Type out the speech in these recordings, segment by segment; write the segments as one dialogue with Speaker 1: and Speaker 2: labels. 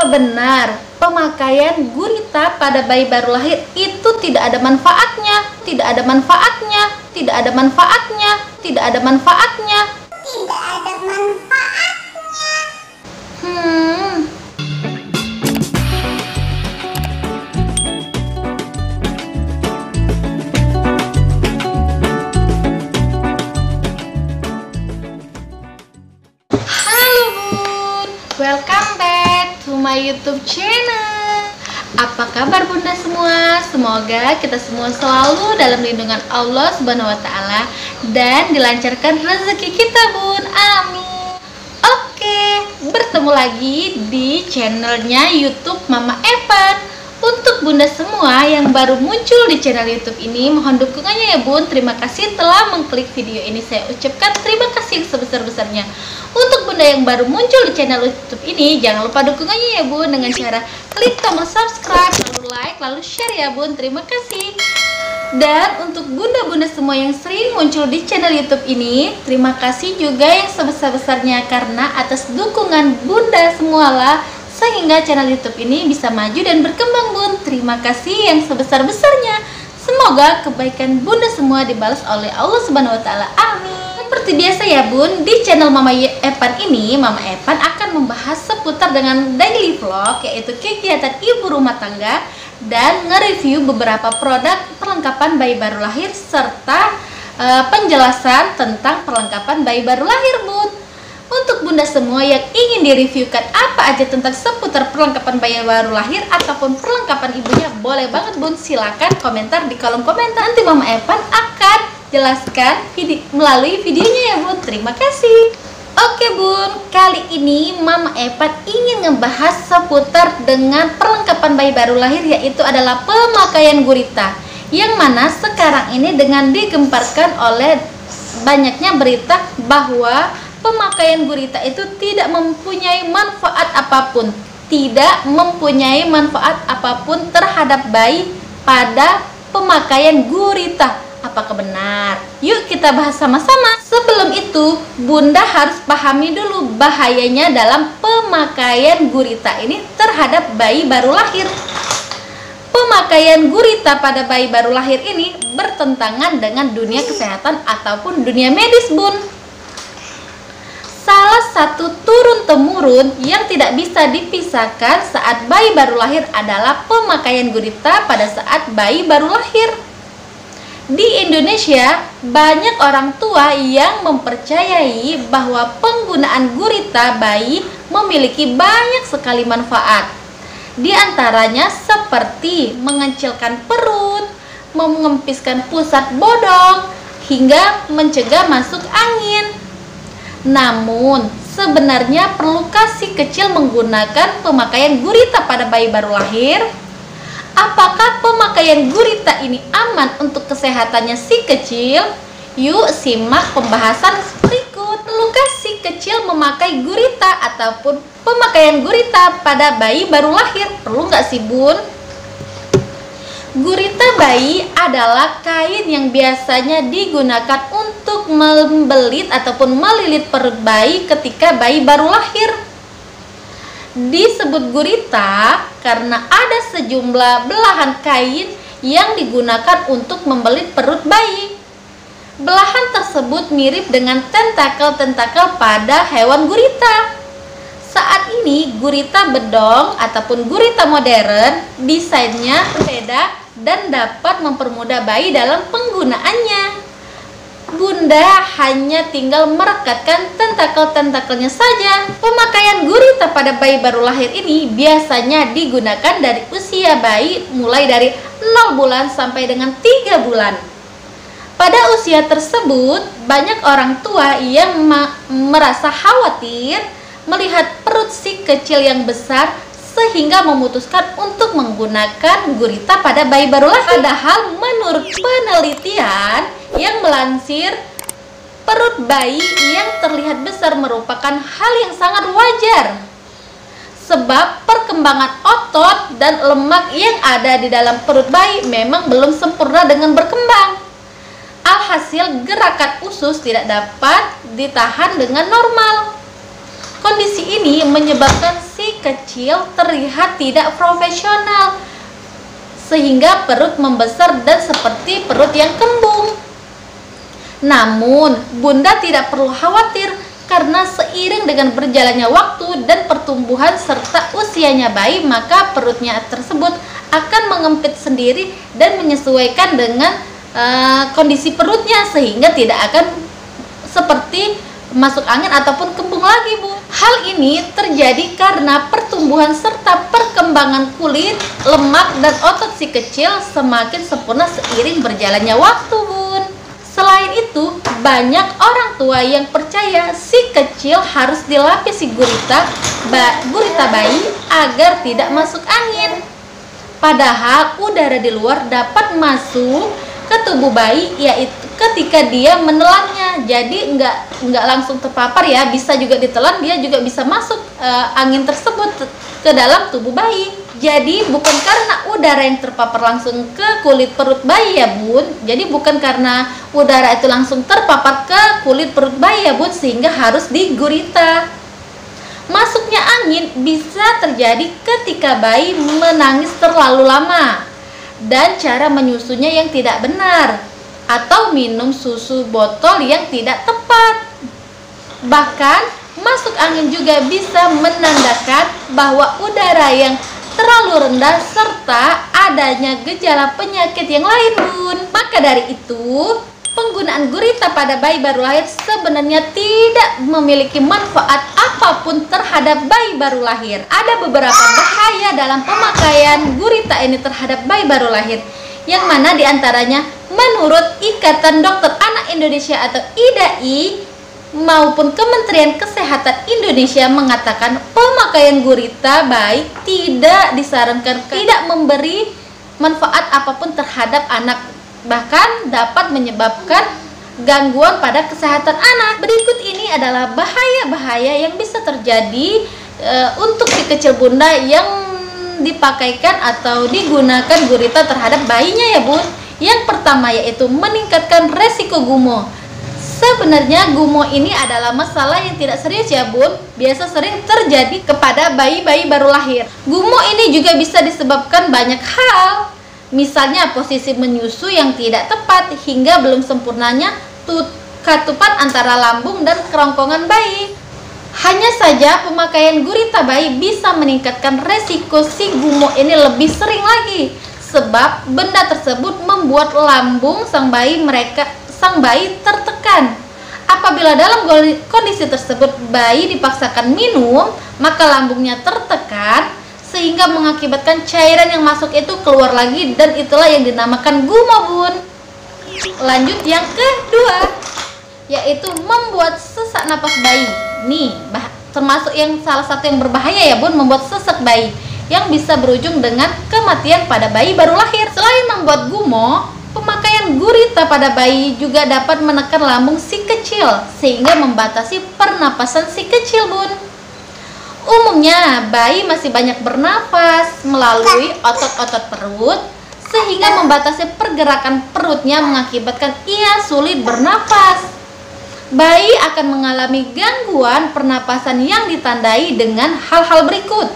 Speaker 1: Apakah benar pemakaian gurita pada bayi baru lahir itu tidak ada manfaatnya? Tidak ada manfaatnya, tidak ada manfaatnya, tidak ada manfaatnya.
Speaker 2: Tidak ada manfaatnya.
Speaker 1: Halo Bun, welcome back to my YouTube channel. Apa kabar Bunda semua? Semoga kita semua selalu dalam lindungan Allah Subhanahu wa Ta'ala dan dilancarkan rezeki kita, Bun. Amin. Oke, bertemu lagi di channelnya YouTube Mama Evan. Untuk Bunda semua yang baru muncul di channel YouTube ini, mohon dukungannya ya Bun. Terima kasih telah mengklik video ini. Saya ucapkan terima kasih sebesar-besarnya. Untuk Bunda yang baru muncul di channel YouTube ini, jangan lupa dukungannya ya Bun dengan cara klik tombol subscribe, lalu like, lalu share ya Bun. Terima kasih. Dan untuk bunda-bunda semua yang sering muncul di channel YouTube ini, terima kasih juga yang sebesar-besarnya karena atas dukungan Bunda semualah sehingga channel YouTube ini bisa maju dan berkembang Bun. Terima kasih yang sebesar-besarnya. Semoga kebaikan Bunda semua dibalas oleh Allah Subhanahu wa Ta'ala. Amin. Seperti biasa ya Bun, di channel Mama Evan ini, Mama Evan akan membahas seputar dengan daily vlog, yaitu kegiatan ibu rumah tangga dan nge-review beberapa produk perlengkapan bayi baru lahir serta penjelasan tentang perlengkapan bayi baru lahir Bun. Untuk Bunda semua yang ingin direviewkan apa aja tentang seputar perlengkapan bayi baru lahir ataupun perlengkapan ibunya, boleh banget Bun, silakan komentar di kolom komentar. Nanti Mama Evan akan jelaskan melalui videonya ya Bun. Terima kasih. Oke Bun, kali ini Mama Evan ingin ngebahas seputar dengan perlengkapan bayi baru lahir, yaitu adalah pemakaian gurita, yang mana sekarang ini dengan digemparkan oleh banyaknya berita bahwa pemakaian gurita itu tidak mempunyai manfaat apapun, tidak mempunyai manfaat apapun terhadap bayi pada pemakaian gurita. Apakah benar? Yuk kita bahas sama-sama. Sebelum itu, Bunda harus pahami dulu bahayanya dalam pemakaian gurita ini terhadap bayi baru lahir. Pemakaian gurita pada bayi baru lahir ini bertentangan dengan dunia kesehatan ataupun dunia medis Bun. Salah satu turun-temurun yang tidak bisa dipisahkan saat bayi baru lahir adalah pemakaian gurita pada saat bayi baru lahir. Di Indonesia, banyak orang tua yang mempercayai bahwa penggunaan gurita bayi memiliki banyak sekali manfaat. Di antaranya seperti mengecilkan perut, mengempiskan pusat bodong, hingga mencegah masuk angin. Namun, sebenarnya perlukah si kecil menggunakan pemakaian gurita pada bayi baru lahir? Apakah pemakaian gurita ini aman untuk kesehatannya si kecil? Yuk simak pembahasan berikut. Perlukah si kecil memakai gurita ataupun pemakaian gurita pada bayi baru lahir? Perlu nggak sih Bun? Gurita bayi adalah kain yang biasanya digunakan untuk membelit ataupun melilit perut bayi ketika bayi baru lahir. Disebut gurita karena ada sejumlah belahan kain yang digunakan untuk membelit perut bayi. Belahan tersebut mirip dengan tentakel-tentakel pada hewan gurita. Saat ini gurita bedong ataupun gurita modern desainnya berbeda dan dapat mempermudah bayi dalam penggunaannya. Bunda hanya tinggal merekatkan tentakel-tentakelnya saja. Pemakaian gurita pada bayi baru lahir ini biasanya digunakan dari usia bayi mulai dari 0 bulan sampai dengan 3 bulan. Pada usia tersebut, banyak orang tua yang merasa khawatir melihat perut si kecil yang besar sehingga memutuskan untuk menggunakan gurita pada bayi baru lahir. Padahal menurut penelitian yang melansir, perut bayi yang terlihat besar merupakan hal yang sangat wajar, sebab perkembangan otot dan lemak yang ada di dalam perut bayi memang belum sempurna dengan berkembang. Alhasil gerakan usus tidak dapat ditahan dengan normal. Kondisi ini menyebabkan si kecil terlihat tidak profesional, sehingga perut membesar dan seperti perut yang kembung. Namun, Bunda tidak perlu khawatir karena seiring dengan berjalannya waktu dan pertumbuhan serta usianya bayi, maka perutnya tersebut akan mengempit sendiri dan menyesuaikan dengan kondisi perutnya, sehingga tidak akan seperti masuk angin ataupun kembung lagi, Bu. Hal ini terjadi karena pertumbuhan serta perkembangan kulit, lemak, dan otot si kecil semakin sempurna seiring berjalannya waktu, Bun. Selain itu, banyak orang tua yang percaya si kecil harus dilapisi gurita bayi agar tidak masuk angin. Padahal udara di luar dapat masuk ke tubuh bayi, yaitu ketika dia menelannya. Jadi nggak langsung terpapar ya, bisa juga ditelan, dia juga bisa masuk angin tersebut ke dalam tubuh bayi. Jadi bukan karena udara yang terpapar langsung ke kulit perut bayi ya, Bun. Jadi bukan karena udara itu langsung terpapar ke kulit perut bayi ya, Bun, sehingga harus digurita. Masuknya angin bisa terjadi ketika bayi menangis terlalu lama dan cara menyusunya yang tidak benar, atau minum susu botol yang tidak tepat. Bahkan masuk angin juga bisa menandakan bahwa udara yang terlalu rendah serta adanya gejala penyakit yang lain, Bun. Maka dari itu, penggunaan gurita pada bayi baru lahir sebenarnya tidak memiliki manfaat apapun terhadap bayi baru lahir. Ada beberapa bahaya dalam pemakaian gurita ini terhadap bayi baru lahir, yang mana diantaranya menurut Ikatan Dokter Anak Indonesia atau IDAI maupun Kementerian Kesehatan Indonesia mengatakan pemakaian gurita bayi tidak disarankan, tidak memberi manfaat apapun terhadap anak, bahkan dapat menyebabkan gangguan pada kesehatan anak. Berikut ini adalah bahaya-bahaya yang bisa terjadi untuk si kecil Bunda yang dipakaikan atau digunakan gurita terhadap bayinya ya, Bun. Yang pertama yaitu meningkatkan resiko gumo. Sebenarnya gumo ini adalah masalah yang tidak serius ya, Bun. Biasa sering terjadi kepada bayi-bayi baru lahir. Gumo ini juga bisa disebabkan banyak hal. Misalnya posisi menyusu yang tidak tepat hingga belum sempurnanya katupan antara lambung dan kerongkongan bayi. Hanya saja pemakaian gurita bayi bisa meningkatkan resiko si gumo ini lebih sering lagi, sebab benda tersebut membuat lambung sang bayi tertekan. Apabila dalam kondisi tersebut bayi dipaksakan minum, maka lambungnya tertekan sehingga mengakibatkan cairan yang masuk itu keluar lagi, dan itulah yang dinamakan gumo, Bun. Lanjut yang kedua, yaitu membuat sesak napas bayi. Nih, termasuk yang salah satu yang berbahaya ya, Bun, membuat sesak bayi yang bisa berujung dengan kematian pada bayi baru lahir. Selain membuat gumo, pemakaian gurita pada bayi juga dapat menekan lambung si kecil sehingga membatasi pernapasan si kecil, Bun. Umumnya bayi masih banyak bernafas melalui otot-otot perut sehingga membatasi pergerakan perutnya, mengakibatkan ia sulit bernafas. Bayi akan mengalami gangguan pernapasan yang ditandai dengan hal-hal berikut,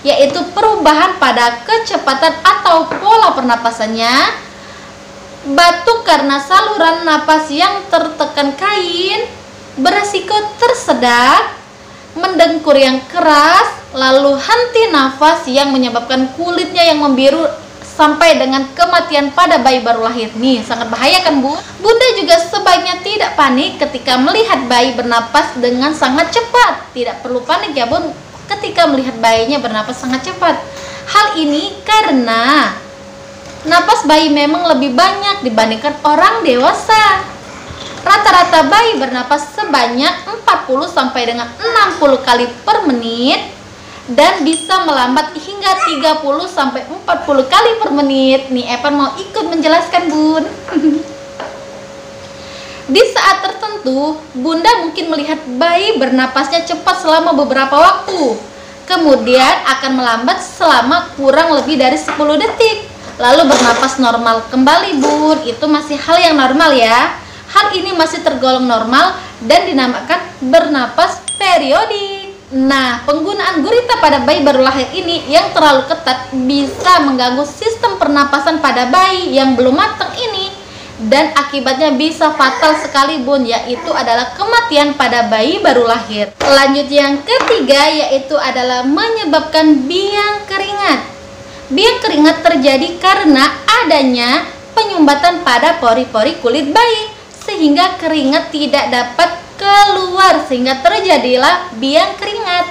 Speaker 1: yaitu perubahan pada kecepatan atau pola pernapasannya, batuk karena saluran napas yang tertekan kain, beresiko tersedak, mendengkur yang keras, lalu henti nafas yang menyebabkan kulitnya yang membiru sampai dengan kematian pada bayi baru lahir. Nih, sangat bahaya kan, Bu? Bunda juga sebaiknya tidak panik ketika melihat bayi bernapas dengan sangat cepat. Tidak perlu panik ya, Bun, ketika melihat bayinya bernapas sangat cepat. Hal ini karena napas bayi memang lebih banyak dibandingkan orang dewasa. Rata-rata bayi bernapas sebanyak 40 sampai dengan 60 kali per menit dan bisa melambat hingga 30 sampai 40 kali per menit. Nih, Evan mau ikut menjelaskan, Bun. Di saat tertentu, Bunda mungkin melihat bayi bernapasnya cepat selama beberapa waktu, kemudian akan melambat selama kurang lebih dari 10 detik, lalu bernapas normal kembali, Bun. Itu masih hal yang normal ya. Hal ini masih tergolong normal dan dinamakan bernapas periodik. Nah, penggunaan gurita pada bayi baru lahir ini yang terlalu ketat bisa mengganggu sistem pernapasan pada bayi yang belum matang ini, dan akibatnya bisa fatal sekali bun, yaitu adalah kematian pada bayi baru lahir. Lanjut yang ketiga, yaitu adalah menyebabkan biang keringat. Biang keringat terjadi karena adanya penyumbatan pada pori-pori kulit bayi, sehingga keringat tidak dapat keluar, sehingga terjadilah biang keringat.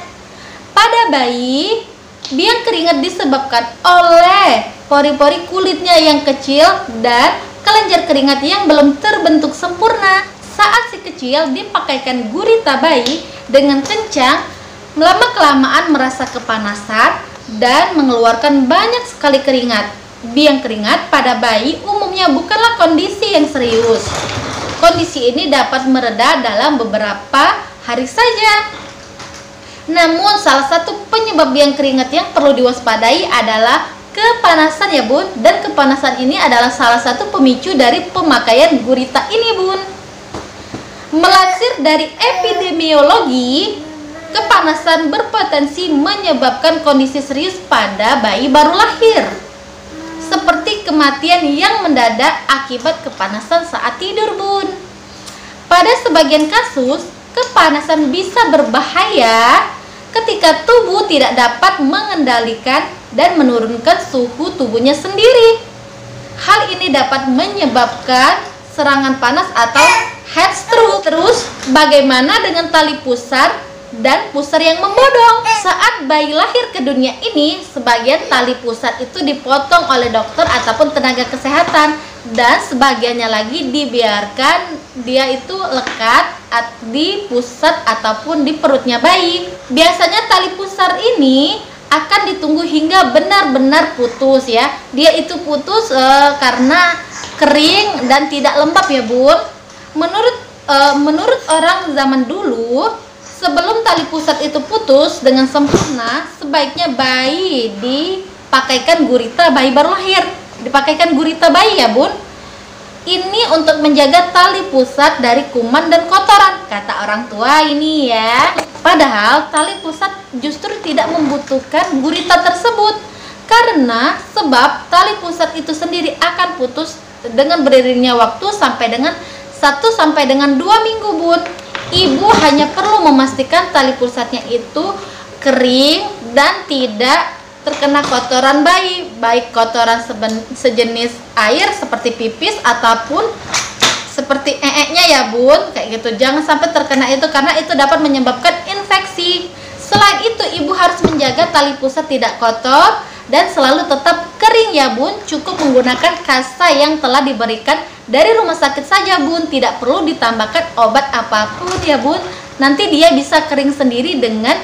Speaker 1: Pada bayi, biang keringat disebabkan oleh pori-pori kulitnya yang kecil dan kelenjar keringat yang belum terbentuk sempurna. Saat si kecil dipakaikan gurita bayi dengan kencang, lama-kelamaan merasa kepanasan dan mengeluarkan banyak sekali keringat. Biang keringat pada bayi umumnya bukanlah kondisi yang serius. Kondisi ini dapat mereda dalam beberapa hari saja. Namun salah satu penyebab biang keringat yang perlu diwaspadai adalah kepanasan ya bun, dan kepanasan ini adalah salah satu pemicu dari pemakaian gurita ini bun. Melansir dari epidemiologi, kepanasan berpotensi menyebabkan kondisi serius pada bayi baru lahir, seperti kematian yang mendadak akibat kepanasan saat tidur bun. Pada sebagian kasus, kepanasan bisa berbahaya ketika tubuh tidak dapat mengendalikan dan menurunkan suhu tubuhnya sendiri. Hal ini dapat menyebabkan serangan panas atau heat stroke. Terus, bagaimana dengan tali pusar dan pusar yang membodong? Saat bayi lahir ke dunia ini, sebagian tali pusar itu dipotong oleh dokter ataupun tenaga kesehatan, dan sebagiannya lagi dibiarkan dia itu lekat di pusat ataupun di perutnya bayi. Biasanya tali pusar ini akan ditunggu hingga benar-benar putus ya. Dia itu putus karena kering dan tidak lembab ya bun. Menurut orang zaman dulu, sebelum tali pusat itu putus dengan sempurna, sebaiknya bayi dipakaikan gurita bayi baru lahir. Dipakaikan gurita bayi ya bun. Ini untuk menjaga tali pusat dari kuman dan kotoran, kata orang tua ini ya. Padahal tali pusat justru tidak membutuhkan gurita tersebut, karena sebab tali pusat itu sendiri akan putus dengan beriringnya waktu sampai dengan 1-2 minggu bun. Ibu hanya perlu memastikan tali pusatnya itu kering dan tidak terkena kotoran bayi, baik kotoran sejenis air seperti pipis ataupun seperti ee-nya ya bun, kayak gitu. Jangan sampai terkena itu, karena itu dapat menyebabkan infeksi. Selain itu, ibu harus menjaga tali pusat tidak kotor dan selalu tetap kering ya bun. Cukup menggunakan kasa yang telah diberikan dari rumah sakit saja bun, tidak perlu ditambahkan obat apapun ya bun. Nanti dia bisa kering sendiri dengan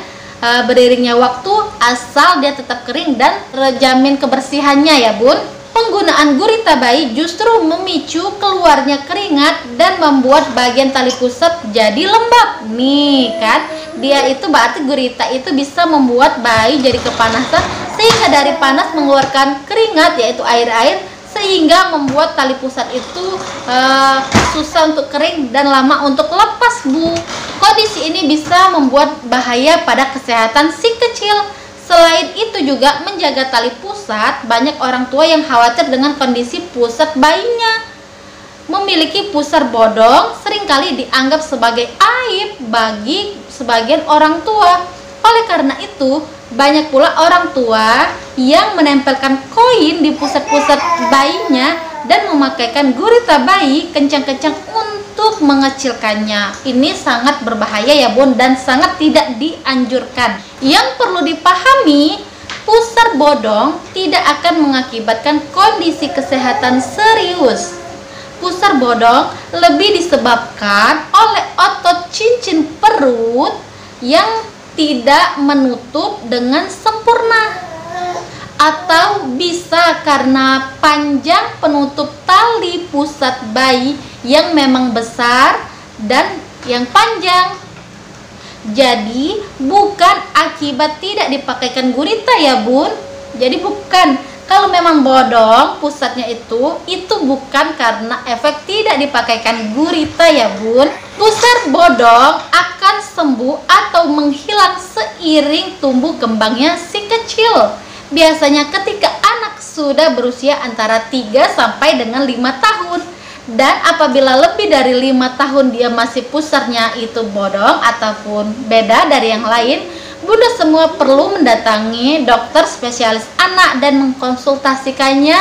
Speaker 1: beriringnya waktu, asal dia tetap kering dan terjamin kebersihannya ya bun. Penggunaan gurita bayi justru memicu keluarnya keringat dan membuat bagian tali pusat jadi lembab. Nih kan, dia itu berarti gurita itu bisa membuat bayi jadi kepanasan, sehingga dari panas mengeluarkan keringat yaitu air-air, sehingga membuat tali pusat itu susah untuk kering dan lama untuk lepas bu. Kondisi ini bisa membuat bahaya pada kesehatan si kecil. Selain itu juga menjaga tali pusat, banyak orang tua yang khawatir dengan kondisi pusat bayinya. Memiliki pusar bodong seringkali dianggap sebagai aib bagi sebagian orang tua. Oleh karena itu, banyak pula orang tua yang menempelkan koin di pusat-pusat bayinya dan memakaikan gurita bayi kencang-kencang untuk mengecilkannya. Ini sangat berbahaya ya bun, dan sangat tidak dianjurkan. Yang perlu dipahami, pusar bodong tidak akan mengakibatkan kondisi kesehatan serius. Pusar bodong lebih disebabkan oleh otot cincin perut yang tidak menutup dengan sempurna, atau bisa karena panjang penutup tali pusat bayi yang memang besar dan yang panjang. Jadi bukan akibat tidak dipakaikan gurita ya bun. Jadi bukan, kalau memang bodong pusatnya itu bukan karena efek tidak dipakaikan gurita ya bun. Pusar bodong akan sembuh atau menghilang seiring tumbuh kembangnya si kecil. Biasanya ketika anak sudah berusia antara 3 sampai dengan 5 tahun. Dan apabila lebih dari 5 tahun dia masih pusarnya itu bodong ataupun beda dari yang lain, Bunda semua perlu mendatangi dokter spesialis anak dan mengkonsultasikannya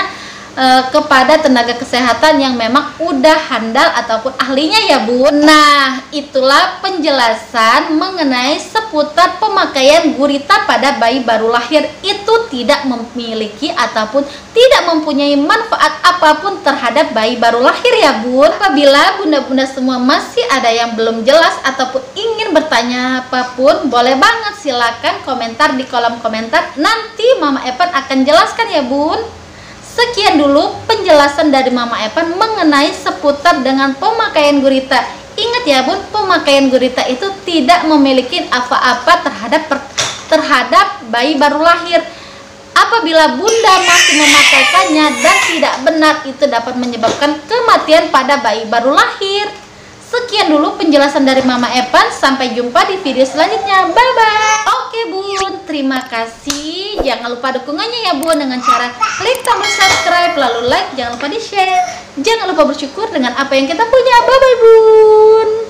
Speaker 1: kepada tenaga kesehatan yang memang udah handal ataupun ahlinya ya Bun. Nah, itulah penjelasan mengenai seputar pemakaian gurita pada bayi baru lahir. Itu tidak memiliki ataupun tidak mempunyai manfaat apapun terhadap bayi baru lahir ya Bun. Apabila bunda-bunda semua masih ada yang belum jelas ataupun ingin bertanya apapun, boleh banget silakan komentar di kolom komentar. Nanti Mama Evan akan jelaskan ya Bun. Sekian dulu penjelasan dari Mama Evan mengenai seputar dengan pemakaian gurita. Ingat ya Bun, pemakaian gurita itu tidak memiliki apa-apa terhadap bayi baru lahir. Apabila Bunda masih memakaikannya dan tidak benar, itu dapat menyebabkan kematian pada bayi baru lahir. Sekian dulu penjelasan dari Mama Evan. Sampai jumpa di video selanjutnya. Bye-bye. Oke Bun, terima kasih. Jangan lupa dukungannya ya Bun dengan cara klik tombol subscribe, lalu like, jangan lupa di share. Jangan lupa bersyukur dengan apa yang kita punya. Bye-bye Bun.